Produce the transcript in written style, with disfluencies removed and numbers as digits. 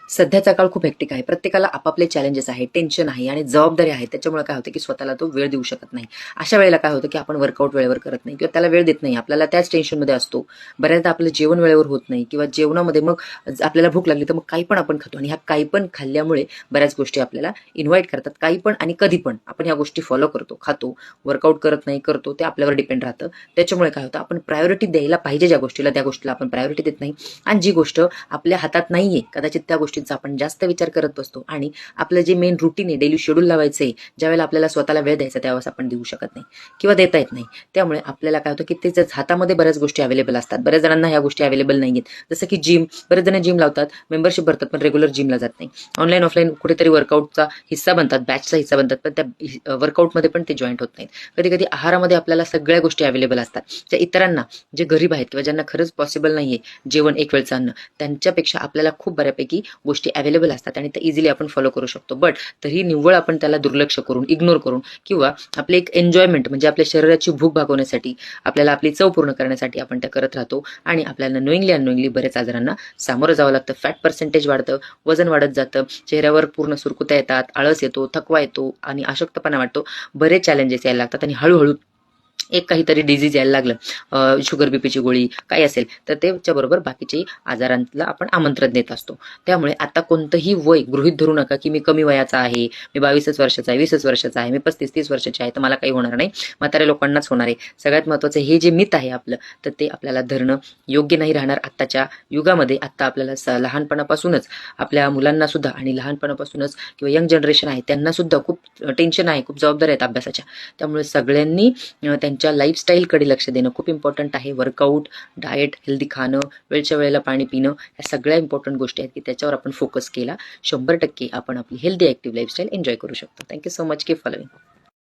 सध्याचा काळ खूप हेक्टिक आहे. प्रत्येकाला आपापले चॅलेंजेस आहेत, टेन्शन आहे आणि जबाबदारी आहे. त्याच्यामुळे काय होतं, की स्वतःला तो वेळ देऊ शकत नाही. अशा वेळेला काय होतं, की आपण वर्कआउट वेळेवर करत नाही किंवा त्याला वेळ देत नाही. आपल्याला त्याच टेन्शनमध्ये असतो. बऱ्याचदा आपलं जेवण वेळेवर होत नाही किंवा जेवणामध्ये मग आपल्याला भूक लागली तर मग काही पण आपण खातो आणि ह्या काही पण खाल्ल्यामुळे बऱ्याच गोष्टी आपल्याला इन्व्हाइट करतात. काही पण आणि कधी पण आपण ह्या गोष्टी फॉलो करतो, खातो, वर्कआउट करत नाही, करतो. ते आपल्यावर डिपेंड राहतं. त्याच्यामुळे काय होतं, आपण प्रायोरिटी द्यायला पाहिजे ज्या गोष्टीला, त्या गोष्टीला आपण प्रायोरिटी देत नाही आणि जी गोष्ट आपल्या हातात नाहीये, कदाचित त्या गोष्टींचा आपण जास्त विचार करत बसतो आणि आपलं जे मेन रुटीन आहे, डेली शेड्यूल लावायचं आहे, ज्यावेळेला आपल्याला स्वतःला वेळ द्यायचा त्यावेळेस आपण देऊ शकत नाही किंवा देता येत नाही. त्यामुळे आपल्याला काय होतं, की त्याच्या हातामध्ये बऱ्याच गोष्टी अवेलेबल असतात. बऱ्याच जणांना ह्या गोष्टी अवेलेबल नाहीयेत. जसं की जिम, बरेच जण जिम लावतात, मेंबरशिप भरतात, पण रेग्युलर जिमला जात नाही. ऑनलाईन ऑफलाईन कुठेतरी वर्कआउटचा हिस्सा बनतात, बॅचचा हिस्सा बनतात, पण त्या वर्कआउटमध्ये पण ते जॉईंट होत नाहीत. कधी कधी आहारामध्ये आपल्याला सगळ्या गोष्टी अवेलेबल असतात, ज्या इतरांना, जे गरीब आहेत किंवा ज्यांना खरंच पॉसिबल नाहीये जेवण एक वेळचं अन्न, त्यांच्यापेक्षा आपल्याला खूप बऱ्यापैकी गोष्टी अवेलेबल असतात आणि त्या इझिली आपण फॉलो करू शकतो. बट तरी निव्वळ आपण त्याला दुर्लक्ष करून, इग्नोर करून किंवा आपले एक एन्जॉयमेंट म्हणजे आपल्या शरीराची भूक भागवण्यासाठी, आपल्याला आपली चव पूर्ण करण्यासाठी आपण त्या करत राहतो आणि आपल्याला नोईंगली अननोईंगली बऱ्याच आजारांना सामोरं जावं लागतं. फॅट पर्सेंटेज वाढतं, वजन वाढत जातं, चेहऱ्यावर पूर्ण सुरकुत्या येतात, आळस येतो, थकवा येतो आणि अशक्तपणा वाटतो. बरेच चॅलेंजेस यायला लागतात आणि हळूहळू एक काहीतरी डिझीज यायला लागलं, शुगर बीपीची गोळी काय असेल तर त्याच्याबरोबर बाकीच्याही आजारांना आपण आमंत्रण देत असतो. त्यामुळे आता कोणतंही वय गृहीत धरू नका, की मी कमी वयाचा आहे, मी 22च वर्षाचा आहे, 20च वर्षाचा आहे, मी 35-30 वर्षाची आहे तर मला काही होणार नाही, म्हाताऱ्या लोकांनाच होणार आहे. सगळ्यात महत्त्वाचं हे जे मिथ आहे आपलं, तर ते आपल्याला धरणं योग्य नाही राहणार आत्ताच्या युगामध्ये. आत्ता आपल्याला लहानपणापासूनच आपल्या मुलांना सुद्धा आणि लहानपणापासूनच किंवा यंग जनरेशन आहे त्यांना सुद्धा खूप टेन्शन आहे, खूप जबाबदारी आहेत अभ्यासाच्या. त्यामुळे सगळ्यांनी त्यांच्या लाईफस्टाईलकडे लक्ष देणं खूप इम्पॉर्टंट आहे. वर्कआउट, डाएट, हेल्दी खाणं, वेळच्या वेळेला पाणी पिणं, या सगळ्या इम्पॉर्टंट गोष्टी आहेत की त्याच्यावर आपण फोकस केला 100% आपण आपली हेल्दी ॲक्टिव्ह लाईफस्टाईल एन्जॉय करू शकतो. Thank you so much. Keep following.